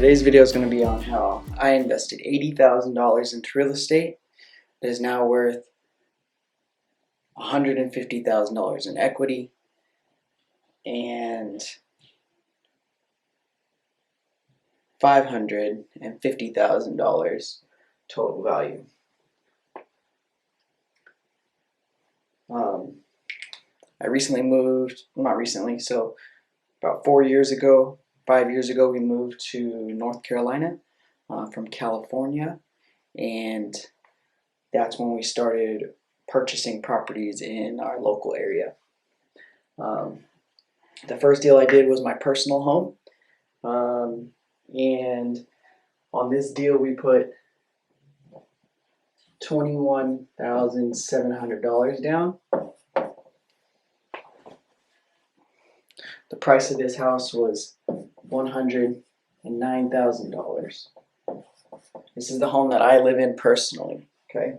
Today's video is going to be on how I invested $80,000 into real estate that is now worth $150,000 in equity and $550,000 total value. I recently moved, not recently, so about 5 years ago, we moved to North Carolina from California, and that's when we started purchasing properties in our local area. The first deal I did was my personal home, and on this deal we put $21,700 down. The price of this house was $109,000. This is the home that I live in personally, okay?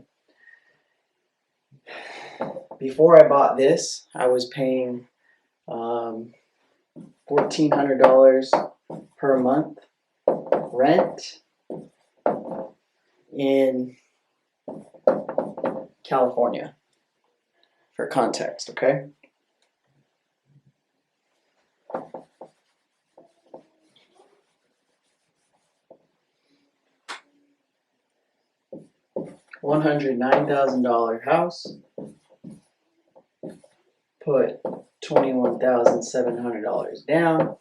Before I bought this, I was paying $1,400 per month rent in California, for context, okay? $109,000 house, put $21,700 down.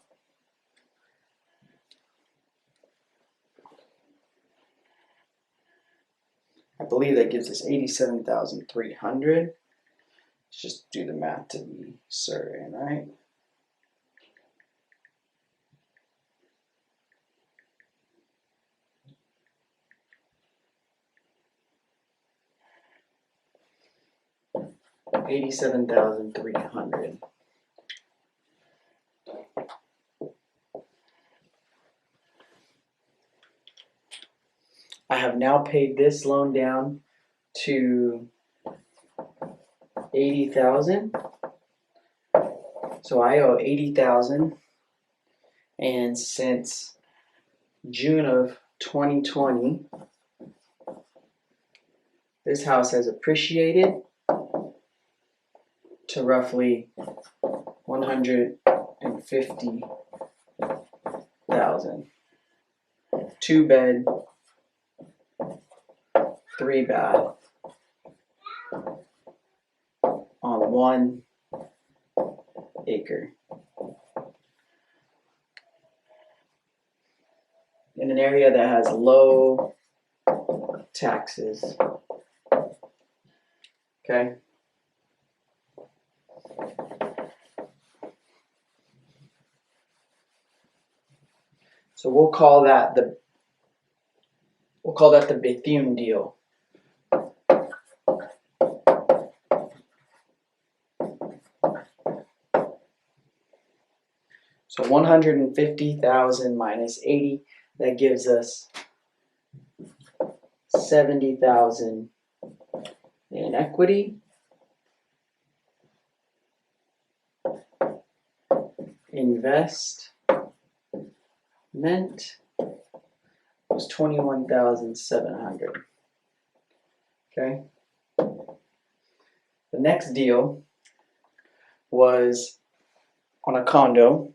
I believe that gives us $87,300. Let's just do the math to be certain, right? $87,300. I have now paid this loan down to $80,000. So I owe $80,000, and since June of 2020, this house has appreciated to roughly $150,000. 2 bed, 3 bath on 1 acre in an area that has low taxes. Okay. So we'll call that the Bethune deal. So 150,000 minus 80, that gives us 70,000 in equity. Investment was 21,700. Okay. The next deal was on a condo.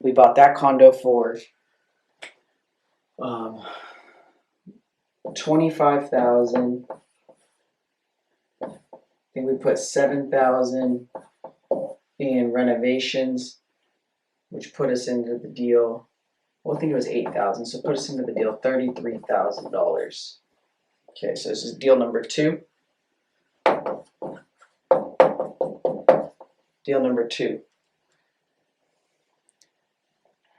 We bought that condo for $25,000. I think we put $7,000 in renovations, which put us into the deal. Well, I think it was $8,000, so put us into the deal $33,000. Okay, so this is deal number 2. Deal number 2.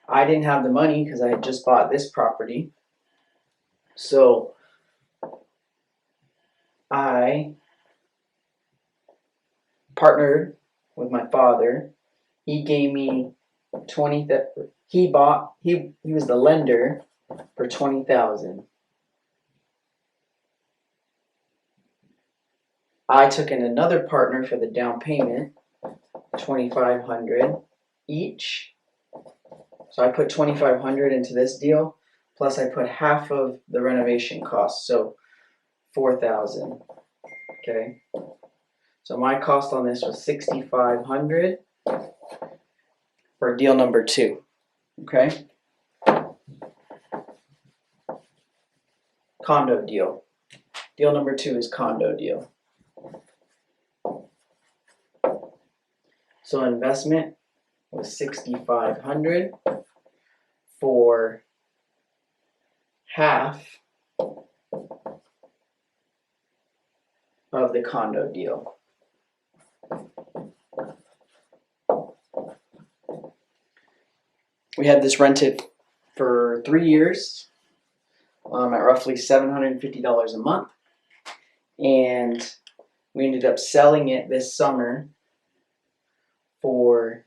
I didn't have the money because I had just bought this property. So I partnered with my father. He gave me he was the lender for $20,000. I took in another partner for the down payment, $2,500 each. So I put 2,500 into this deal, plus I put half of the renovation cost, so 4,000. Okay. So my cost on this was 6,500 for deal number 2. Okay. Condo deal. Deal number 2 is condo deal. So investment was 6,500 for half of the condo deal. We had this rented for 3 years at roughly $750 a month, and we ended up selling it this summer for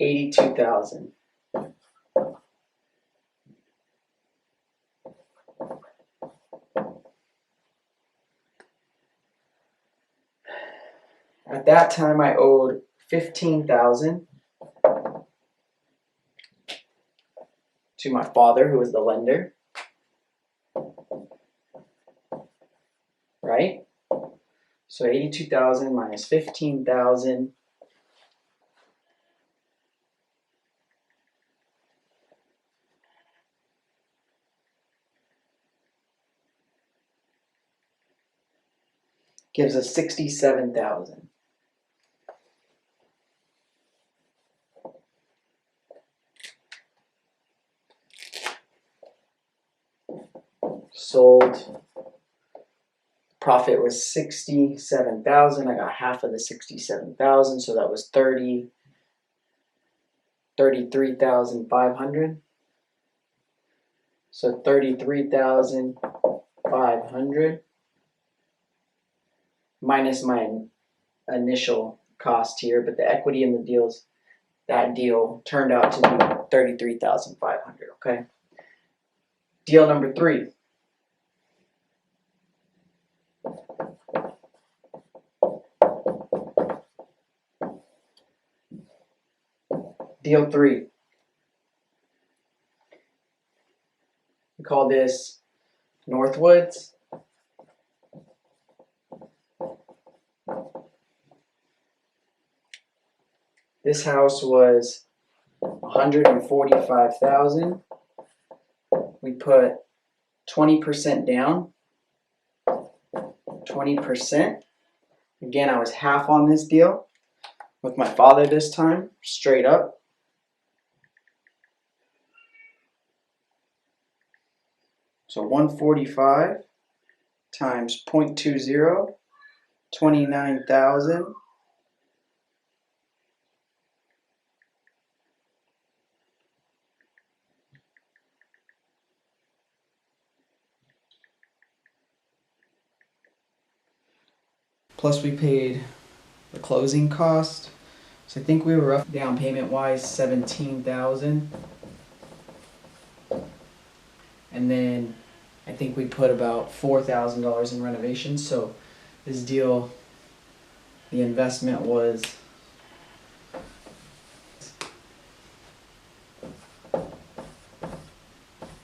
$82,000. At that time, I owed $15,000 to my father, who was the lender. Right? So 82,000 minus 15,000 gives us 67,000. Sold. Profit was 67,000. I got half of the 67,000, so that was 33,500. So 33,500 minus my initial cost here, but the equity in the deals, that deal turned out to be 33,500. Okay. Deal number 3. Deal 3. We call this Northwoods. This house was $145,000. We put 20% down. 20%. Again, I was half on this deal with my father this time, straight up. So 145 times 0.20, 29,000. Plus we paid the closing cost. So I think we were up down payment wise 17,000. And then I think we put about $4,000 in renovations. So this deal, the investment was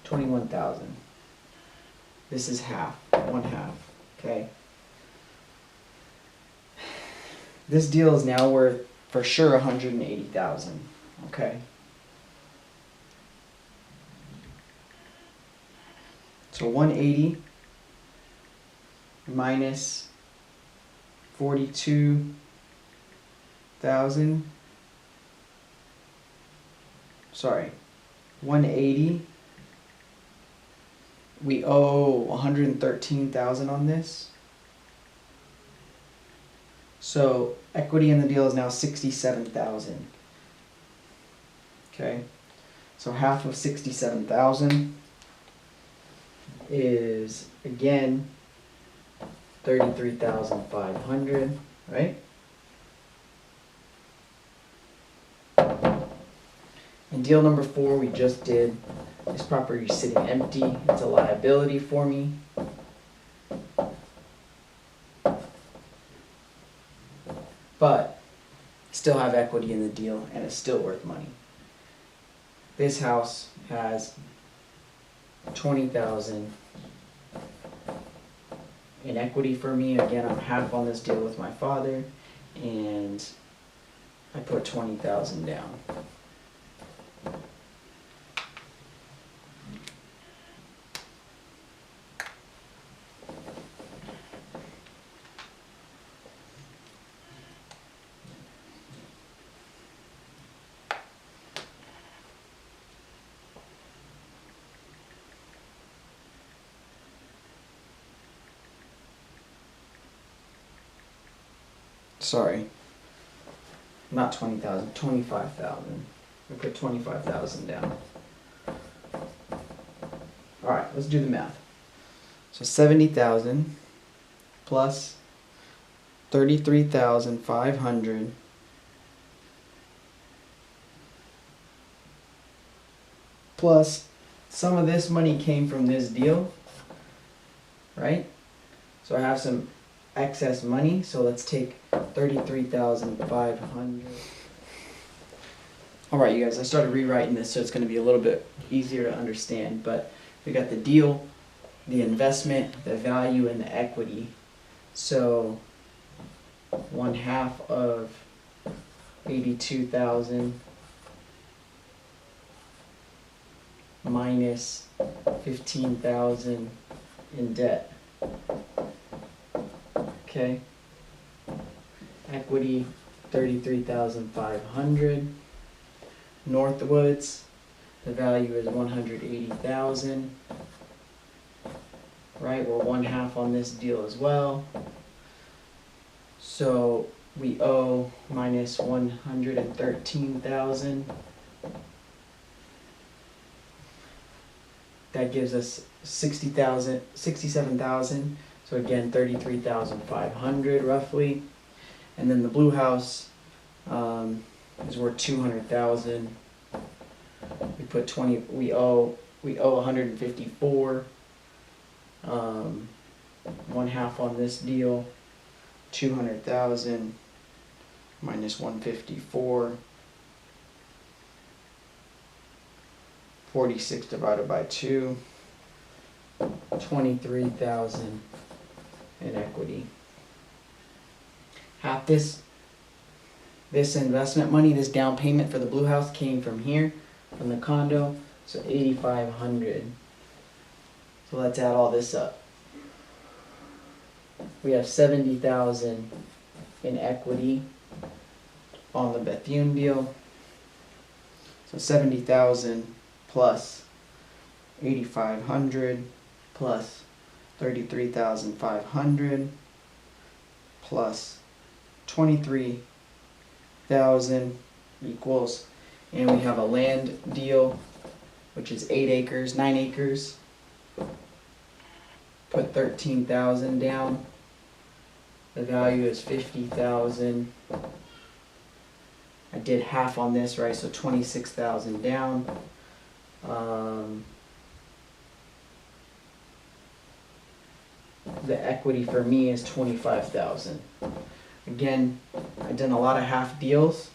$21,000. This is half, one half. Okay. This deal is now worth for sure $180,000. Okay. So 180 minus 42,000. Sorry, 180. We owe 113,000 on this. So equity in the deal is now 67,000. Okay. So half of 67,000 is again 33,500, right? And deal number 4 we just did. This property is sitting empty. It's a liability for me. But still have equity in the deal, and it's still worth money. This house has 20,000 in equity for me. Again, I'm half on this deal with my father, and I put 20,000 down. Sorry, not 20,000, 25,000. We put 25,000 down. All right, let's do the math. So 70,000 plus 33,500 plus some of this money came from this deal, right? So I have some excess money, so let's take 33,500. All right, you guys, I started rewriting this so it's going to be a little bit easier to understand, but we got the deal, the investment, the value, and the equity. So 1/2 of 82,000 minus 15,000 in debt. Okay. Equity 33,500. Northwoods, the value is 180,000. Right, we're 1/2 on this deal as well. So we owe minus 113,000. That gives us 67,000. So again, 33,500 roughly. And then the blue house is worth 200,000. We put 20. We owe 154. 1/2 on this deal. 200,000 minus 154. 46 divided by 2. 23,000 in equity. Half this investment money, this down payment for the blue house came from here, from the condo, so 8,500. So let's add all this up. We have 70,000 in equity on the Bethune deal. So 70,000 plus 8,500 plus 33,500 plus 23,000 equals, and we have a land deal which is 9 acres. Put 13,000 down. The value is 50,000. I did half on this, right? So 26,000 down. The equity for me is 25,000. Again, I've done a lot of half deals,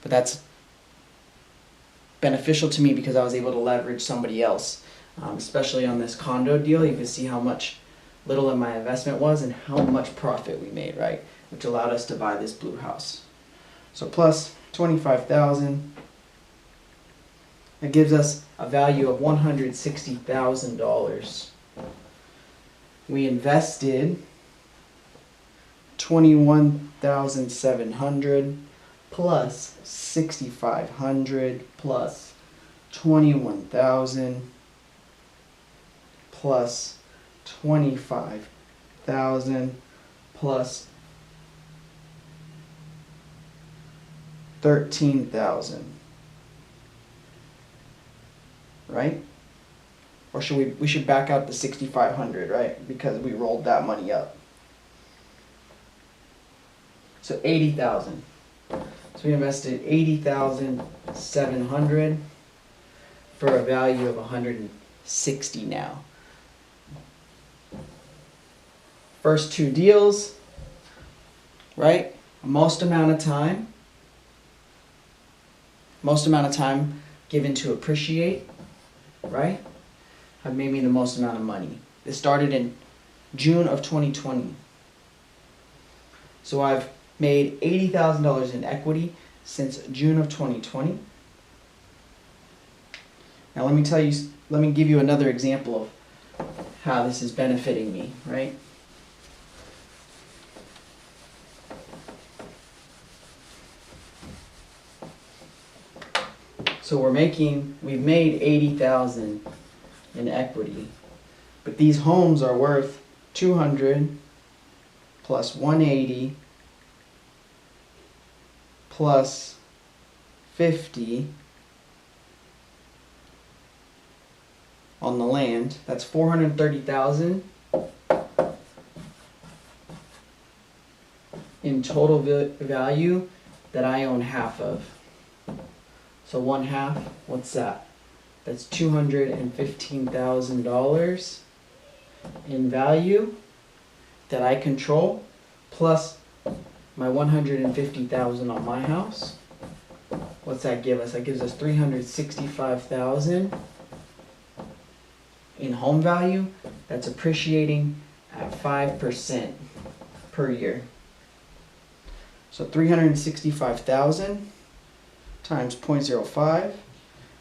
but that's beneficial to me because I was able to leverage somebody else, especially on this condo deal. You can see how little in my investment was and how much profit we made, right? Which allowed us to buy this blue house. So plus 25,000, that gives us a value of $160,000. We invested 21,700 plus 6,500 plus 21,000 plus 25,000 plus 13,000. Right? Or should we should back out the 6,500, right? Because we rolled that money up. So 80,000. So we invested 80,700 for a value of 160 now. First two deals, right? Most amount of time, most amount of time given to appreciate, right, have made me the most amount of money. It started in June of 2020. So I've made $80,000 in equity since June of 2020. Now let me give you another example of how this is benefiting me, right? So we've made 80,000 in equity, but these homes are worth 200 plus 180 plus 50 on the land. That's 430,000 in total value that I own half of. So one half, what's that? That's $215,000 in value that I control, plus my $150,000 on my house. What's that give us? That gives us $365,000 in home value. That's appreciating at 5% per year. So 365,000 times 0.05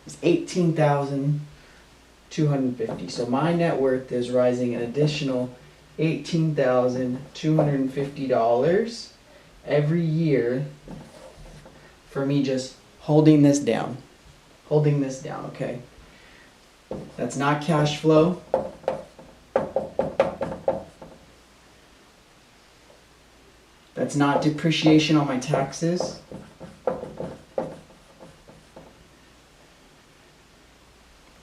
is 18,250. So my net worth is rising an additional $18,250 every year for me just holding this down. Okay? That's not cash flow. That's not depreciation on my taxes.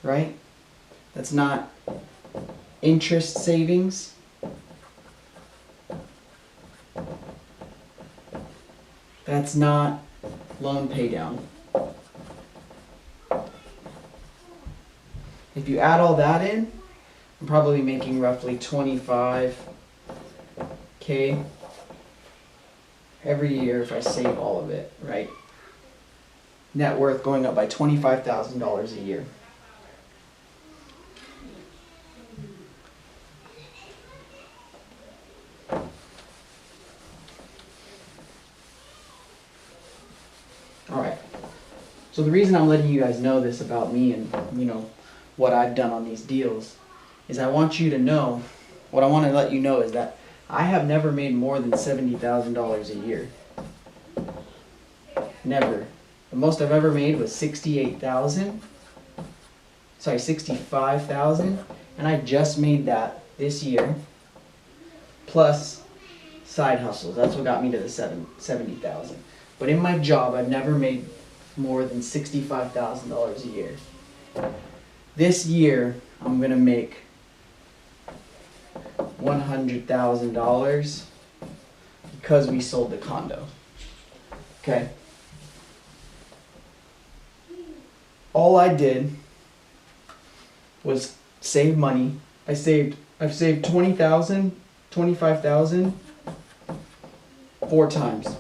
Right? That's not interest savings. That's not loan pay down. If you add all that in, I'm probably making roughly $25K every year if I save all of it, right? Net worth going up by $25,000 a year. Alright, so the reason I'm letting you guys know this about me and, what I've done on these deals is I want you to know, what I want to let you know is that I have never made more than $70,000 a year. Never. The most I've ever made was $65,000, and I just made that this year, plus side hustles. That's what got me to the 70,000. But in my job, I've never made more than $65,000 a year. This year, I'm gonna make $100,000 because we sold the condo. Okay. All I did was save money. I've saved 20,000, 25,000 4 times.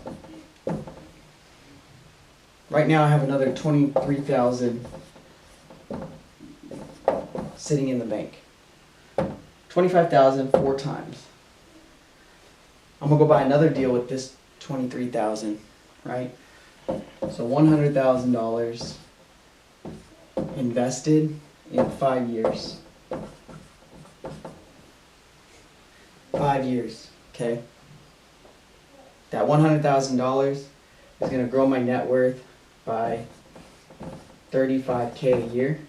Right now I have another 23,000 sitting in the bank. 25,000 4 times. I'm gonna go buy another deal with this 23,000, right? So $100,000 invested in 5 years. 5 years, okay? That $100,000 is gonna grow my net worth by $35K a year.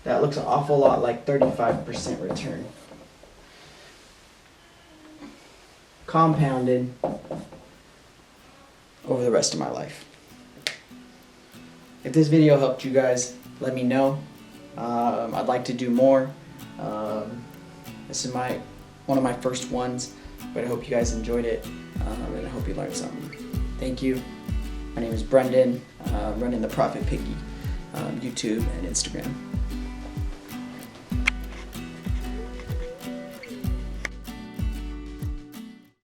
That looks an awful lot like 35% return. Compounded over the rest of my life. If this video helped you guys, let me know. I'd like to do more. This is one of my first ones, but I hope you guys enjoyed it, and I hope you learned something. Thank you. My name is Brendan, running the Profit Piggy, YouTube and Instagram.